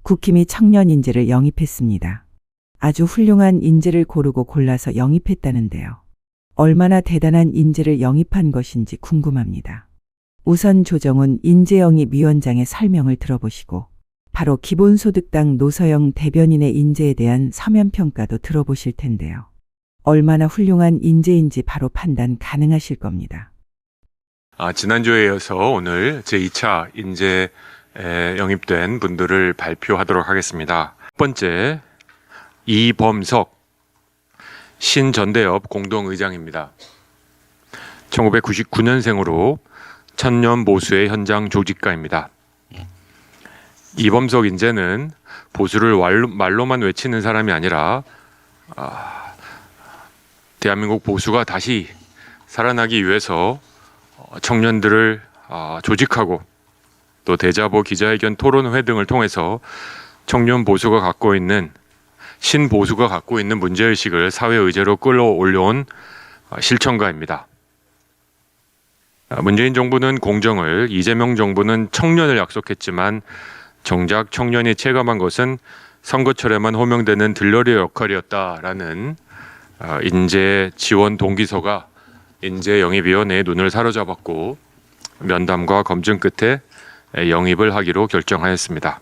국힘이 청년 인재를 영입했습니다. 아주 훌륭한 인재를 고르고 골라서 영입했다는데요. 얼마나 대단한 인재를 영입한 것인지 궁금합니다. 우선 조정훈 인재영입위원장의 설명을 들어보시고 바로 기본소득당 노서영 대변인의 인재에 대한 서면평가도 들어보실 텐데요. 얼마나 훌륭한 인재인지 바로 판단 가능하실 겁니다. 지난주에 이어서 오늘 제2차 인재 영입된 분들을 발표하도록 하겠습니다. 첫 번째, 이범석 신전대협 공동의장입니다. 1999년생으로 천년 보수의 현장 조직가입니다. 이범석 인재는 보수를 말로만 외치는 사람이 아니라 대한민국 보수가 다시 살아나기 위해서 청년들을 조직하고 또 대자보 기자회견 토론회 등을 통해서 청년 보수가 갖고 있는 신보수가 갖고 있는 문제의식을 사회 의제로 끌어올려온 실천가입니다. 문재인 정부는 공정을, 이재명 정부는 청년을 약속했지만 정작 청년이 체감한 것은 선거철에만 호명되는 들러리 역할이었다라는 인재 지원 동기서가 인재영입위원회의 눈을 사로잡았고 면담과 검증 끝에 영입을 하기로 결정하였습니다.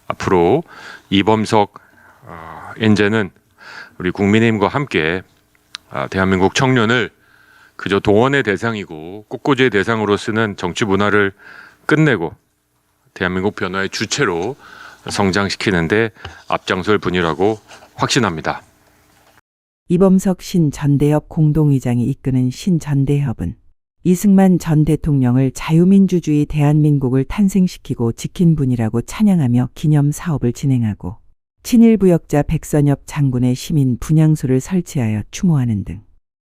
앞으로 이범석 인재는 우리 국민의힘과 함께 대한민국 청년을 그저 동원의 대상이고 꽃꽂이의 대상으로 쓰는 정치 문화를 끝내고 대한민국 변화의 주체로 성장시키는데 앞장설 분이라고 확신합니다. 이범석 신전대협 공동의장이 이끄는 신전대협은 이승만 전 대통령을 자유민주주의 대한민국을 탄생시키고 지킨 분이라고 찬양하며 기념 사업을 진행하고 친일부역자 백선엽 장군의 시민 분향소를 설치하여 추모하는 등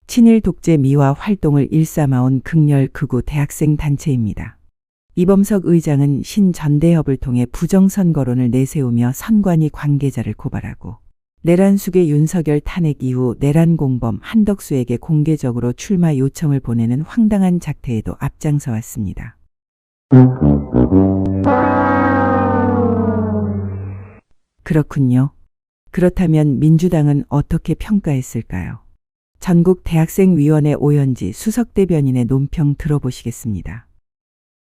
친일 독재 미화 활동을 일삼아온 극렬 극우 대학생 단체입니다. 이범석 의장은 신전대협을 통해 부정선거론을 내세우며 선관위 관계자를 고발하고 내란숙의 윤석열 탄핵 이후 내란 공범 한덕수에게 공개적으로 출마 요청을 보내는 황당한 작태에도 앞장서 왔습니다. 그렇군요. 그렇다면 민주당은 어떻게 평가했을까요? 전국대학생위원회 오연지 수석대변인의 논평 들어보시겠습니다.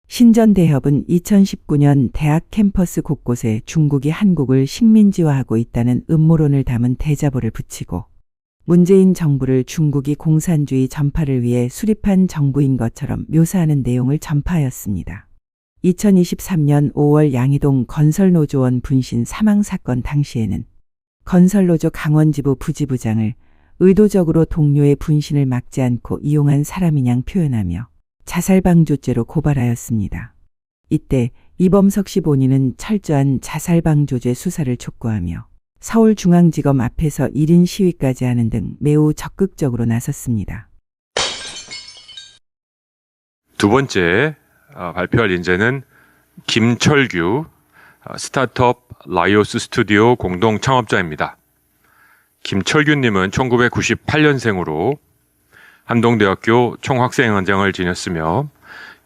신전대협은 2019년 대학 캠퍼스 곳곳에 중국이 한국을 식민지화하고 있다는 음모론을 담은 대자보를 붙이고 문재인 정부를 중국이 공산주의 전파를 위해 수립한 정부인 것처럼 묘사하는 내용을 전파하였습니다. 2023년 5월 양이동 건설노조원 분신 사망사건 당시에는 건설노조 강원지부 부지부장을 의도적으로 동료의 분신을 막지 않고 이용한 사람이냥 표현하며 자살방조죄로 고발하였습니다. 이때 이범석 씨 본인은 철저한 자살방조죄 수사를 촉구하며 서울중앙지검 앞에서 1인 시위까지 하는 등 매우 적극적으로 나섰습니다. 두 번째 발표할 인재는 김철규 스타트업 라이오스 스튜디오 공동 창업자입니다. 김철규님은 1998년생으로 한동대학교 총학생회장을 지냈으며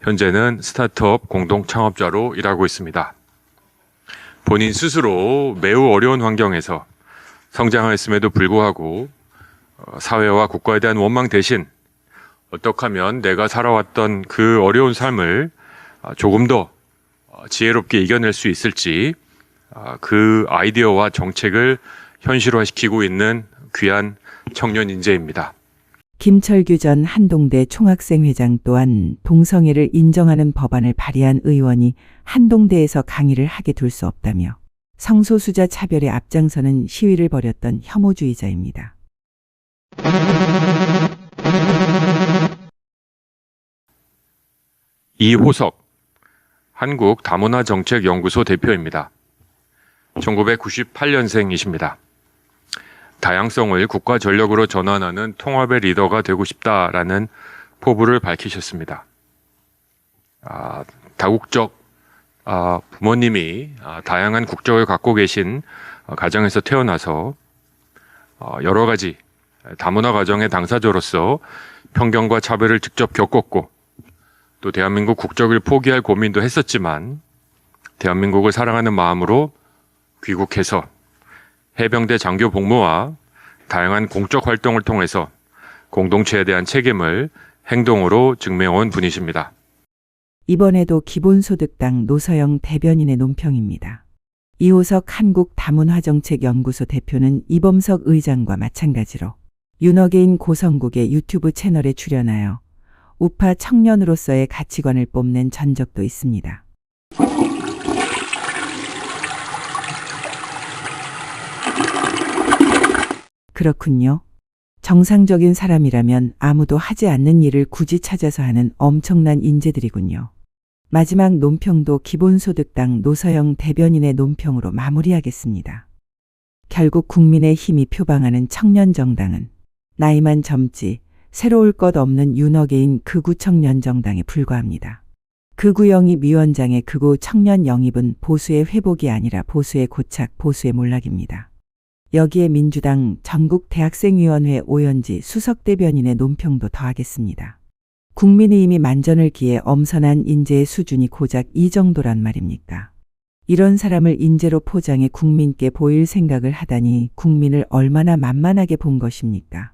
현재는 스타트업 공동 창업자로 일하고 있습니다. 본인 스스로 매우 어려운 환경에서 성장하였음에도 불구하고 사회와 국가에 대한 원망 대신 어떻게 하면 내가 살아왔던 그 어려운 삶을 조금 더 지혜롭게 이겨낼 수 있을지 그 아이디어와 정책을 현실화시키고 있는 귀한 청년 인재입니다. 김철규 전 한동대 총학생회장 또한 동성애를 인정하는 법안을 발의한 의원이 한동대에서 강의를 하게 둘 수 없다며 성소수자 차별에 앞장서는 시위를 벌였던 혐오주의자입니다. 이호석 한국다문화정책연구소 대표입니다. 1998년생이십니다. 다양성을 국가 전력으로 전환하는 통합의 리더가 되고 싶다라는 포부를 밝히셨습니다. 다국적 부모님이 다양한 국적을 갖고 계신 가정에서 태어나서 여러 가지 다문화 가정의 당사자로서 편견과 차별을 직접 겪었고 또 대한민국 국적을 포기할 고민도 했었지만 대한민국을 사랑하는 마음으로 귀국해서 해병대 장교 복무와 다양한 공적 활동을 통해서 공동체에 대한 책임을 행동으로 증명해온 분이십니다. 이번에도 기본소득당 노서영 대변인의 논평입니다. 이호석 한국다문화정책연구소 대표는 이범석 의장과 마찬가지로 윤어게인 고성국의 유튜브 채널에 출연하여 우파 청년으로서의 가치관을 뽐낸 전적도 있습니다. 그렇군요. 정상적인 사람이라면 아무도 하지 않는 일을 굳이 찾아서 하는 엄청난 인재들이군요. 마지막 논평도 기본소득당 노서영 대변인의 논평으로 마무리하겠습니다. 결국 국민의힘이 표방하는 청년정당은 나이만 젊지 새로울 것 없는 윤어게인 극우 청년정당에 불과합니다. 극우 영입 위원장의 극우 청년 영입은 보수의 회복이 아니라 보수의 고착, 보수의 몰락입니다. 여기에 민주당 전국대학생위원회 오연지 수석대변인의 논평도 더하겠습니다. 국민의힘이 만전을 기해 엄선한 인재의 수준이 고작 이 정도란 말입니까? 이런 사람을 인재로 포장해 국민께 보일 생각을 하다니 국민을 얼마나 만만하게 본 것입니까?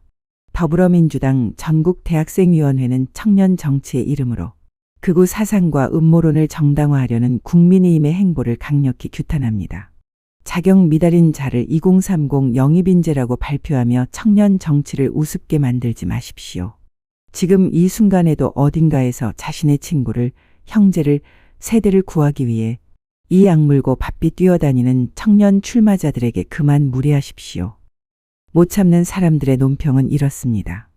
더불어민주당 전국대학생위원회는 청년 정치의 이름으로 극우 사상과 음모론을 정당화하려는 국민의힘의 행보를 강력히 규탄합니다. 자격 미달인 자를 2030 영입인재라고 발표하며 청년 정치를 우습게 만들지 마십시오. 지금 이 순간에도 어딘가에서 자신의 친구를, 형제를, 세대를 구하기 위해 이 악물고 바삐 뛰어다니는 청년 출마자들에게 그만 무례하십시오. 못 참는 사람들의 논평은 이렇습니다.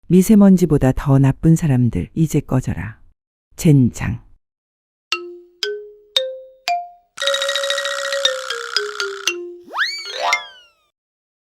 미세먼지보다 더 나쁜 사람들 이제 꺼져라. 젠장.